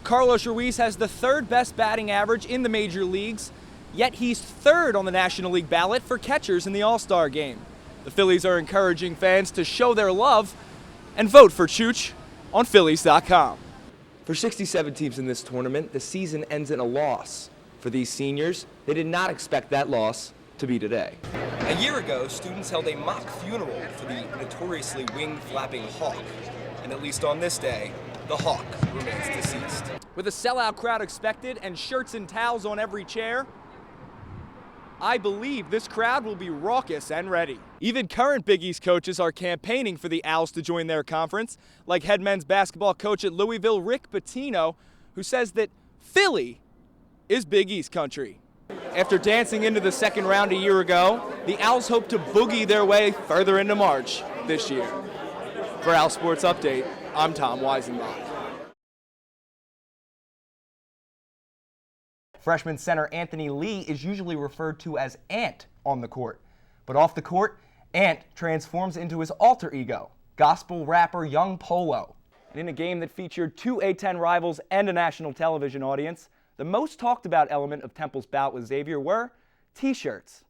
Carlos Ruiz has the third best batting average in the major leagues, yet he's third on the National League ballot for catchers in the All-Star game. The Phillies are encouraging fans to show their love and vote for Chooch on Phillies.com. For 67 teams in this tournament, the season ends in a loss. For these seniors, they did not expect that loss to be today. A year ago, students held a mock funeral for the notoriously wing-flapping Hawk. And at least on this day, the Hawk remains deceased. With a sellout crowd expected and shirts and towels on every chair, I believe this crowd will be raucous and ready. Even current Big East coaches are campaigning for the Owls to join their conference, like head men's basketball coach at Louisville, Rick Pitino, who says that Philly is Big East country. After dancing into the second round a year ago, the Owls hope to boogie their way further into March this year. For Owl Sports Update, I'm Tom Weisenbach. Freshman center Anthony Lee is usually referred to as Ant on the court. But off the court, Ant transforms into his alter ego, gospel rapper Young Polo. And in a game that featured two A-10 rivals and a national television audience, the most talked about element of Temple's bout with Xavier were t-shirts.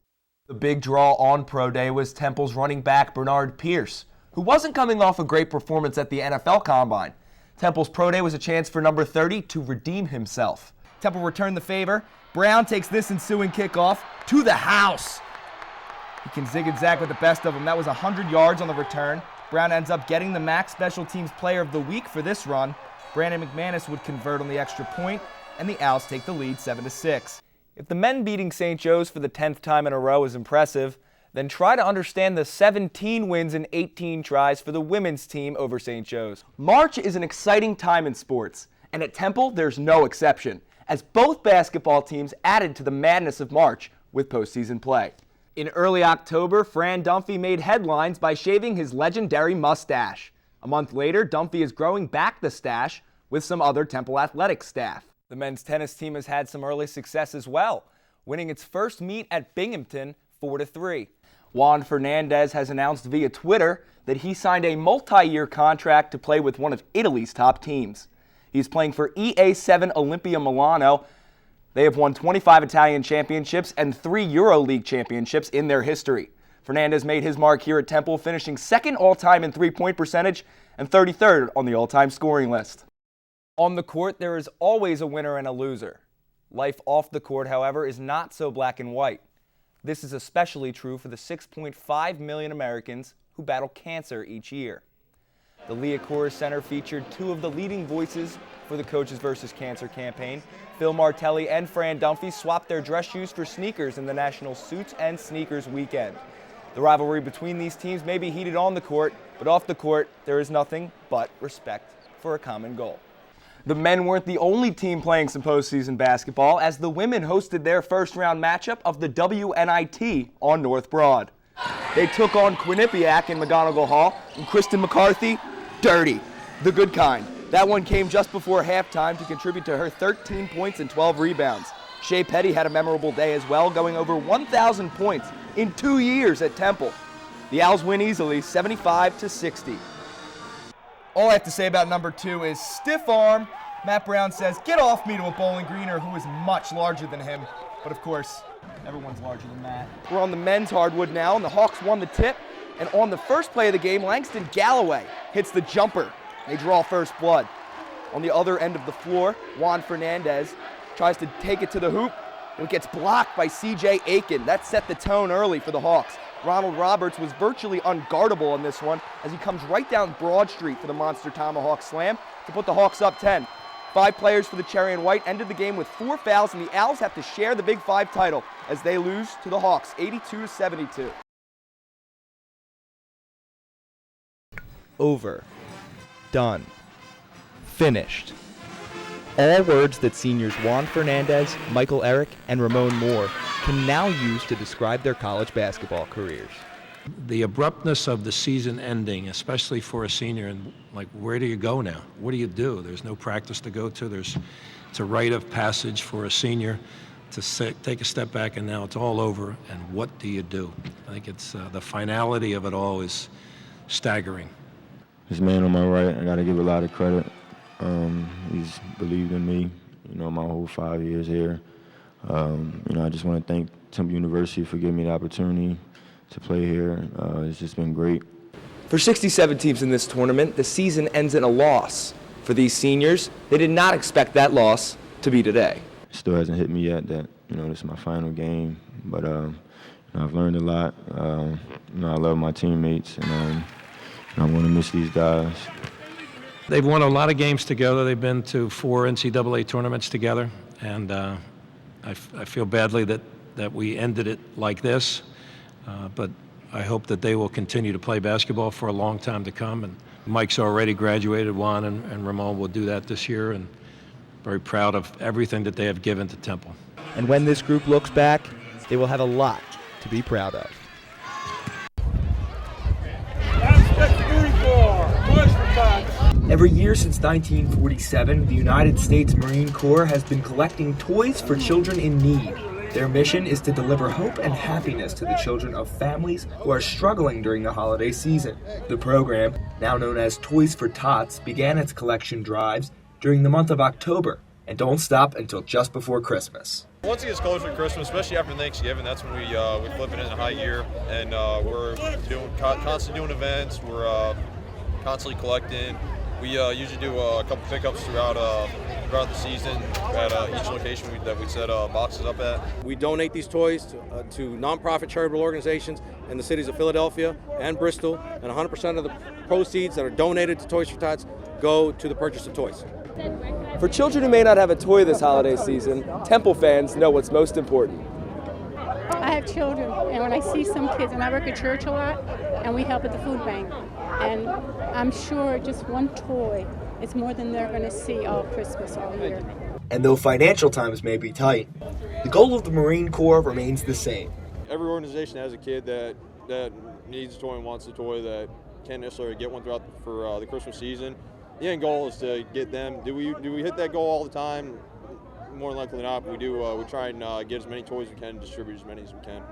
The big draw on Pro Day was Temple's running back Bernard Pierce, who wasn't coming off a great performance at the NFL Combine. Temple's Pro Day was a chance for number 30 to redeem himself. Temple returned the favor. Brown takes this ensuing kickoff to the house. He can zig and zag with the best of them. That was 100 yards on the return. Brown ends up getting the MAC Special Teams Player of the Week for this run. Brandon McManus would convert on the extra point, and the Owls take the lead 7-6. If the men beating St. Joe's for the 10th time in a row is impressive, then try to understand the 17 wins and 18 tries for the women's team over St. Joe's. March is an exciting time in sports, and at Temple there's no exception, as both basketball teams added to the madness of March with postseason play. In early October, Fran Dunphy made headlines by shaving his legendary mustache. A month later, Dunphy is growing back the stash with some other Temple athletics staff. The men's tennis team has had some early success as well, winning its first meet at Binghamton 4-3. Juan Fernandez has announced via Twitter that he signed a multi-year contract to play with one of Italy's top teams. He's playing for EA7 Olimpia Milano. They have won 25 Italian championships and 3 EuroLeague championships in their history. Fernandez made his mark here at Temple, finishing second all-time in three-point percentage and 33rd on the all-time scoring list. On the court, there is always a winner and a loser. Life off the court, however, is not so black and white. This is especially true for the 6.5 million Americans who battle cancer each year. The Leah Corrs Center featured two of the leading voices for the Coaches vs. Cancer campaign. Phil Martelli and Fran Dunphy swapped their dress shoes for sneakers in the National Suits and Sneakers Weekend. The rivalry between these teams may be heated on the court, but off the court, there is nothing but respect for a common goal. The men weren't the only team playing some postseason basketball, as the women hosted their first-round matchup of the WNIT on North Broad. They took on Quinnipiac in McGonigal Hall, and Kristen McCarthy, dirty, the good kind. That one came just before halftime to contribute to her 13 points and 12 rebounds. Shea Petty had a memorable day as well, going over 1,000 points in 2 years at Temple. The Owls win easily, 75-60. All I have to say about number 2 is stiff arm. Matt Brown says, "Get off me," to a Bowling Greener who is much larger than him. But of course, everyone's larger than Matt. We're on the men's hardwood now, and the Hawks won the tip. And on the first play of the game, Langston Galloway hits the jumper. They draw first blood. On the other end of the floor, Juan Fernandez tries to take it to the hoop, and it gets blocked by C.J. Aiken. That set the tone early for the Hawks. Ronald Roberts was virtually unguardable on this one as he comes right down Broad Street for the Monster Tomahawk Slam to put the Hawks up 10. 5 players for the Cherry and White ended the game with 4 fouls, and the Owls have to share the Big 5 title as they lose to the Hawks 82-72. Over. Done. Finished. All words that seniors Juan Fernandez, Michael Eric, and Ramon Moore can now use to describe their college basketball careers. The abruptness of the season ending, especially for a senior, and like, where do you go now? What do you do? There's no practice to go to. It's a rite of passage for a senior to take a step back, and now it's all over, and what do you do? I think it's the finality of it all is staggering. This man on my right, I got to give a lot of credit. He's believed in me, my whole 5 years here. I just want to thank Temple University for giving me the opportunity to play here. It's just been great. For 67 teams in this tournament, the season ends in a loss. For these seniors, they did not expect that loss to be today. It still hasn't hit me yet that, this is my final game, but I've learned a lot. I love my teammates, and I want to miss these guys. They've won a lot of games together. They've been to 4 NCAA tournaments together, and I feel badly that we ended it like this, but I hope that they will continue to play basketball for a long time to come. And Mike's already graduated, Juan and Ramon will do that this year, and very proud of everything that they have given to Temple. And when this group looks back, they will have a lot to be proud of. Every year since 1947, the United States Marine Corps has been collecting toys for children in need. Their mission is to deliver hope and happiness to the children of families who are struggling during the holiday season. The program, now known as Toys for Tots, began its collection drives during the month of October and don't stop until just before Christmas. Once it gets closer to Christmas, especially after Thanksgiving, that's when we flip it into high gear, and we're constantly doing events. We're constantly collecting. We usually do a couple pickups throughout the season at each location that we set boxes up at. We donate these toys to nonprofit charitable organizations in the cities of Philadelphia and Bristol, and 100% of the proceeds that are donated to Toys for Tots go to the purchase of toys. For children who may not have a toy this holiday season, Temple fans know what's most important. I have children, and when I see some kids, and I work at church a lot, and we help at the food bank, and I'm sure just one toy is more than they're going to see all Christmas, all year. And though financial times may be tight, the goal of the Marine Corps remains the same. Every organization has a kid that needs a toy and wants a toy that can't necessarily get one for the Christmas season. The end goal is to get them. Do we hit that goal all the time? More than likely not. We do. We try and get as many toys as we can and distribute as many as we can.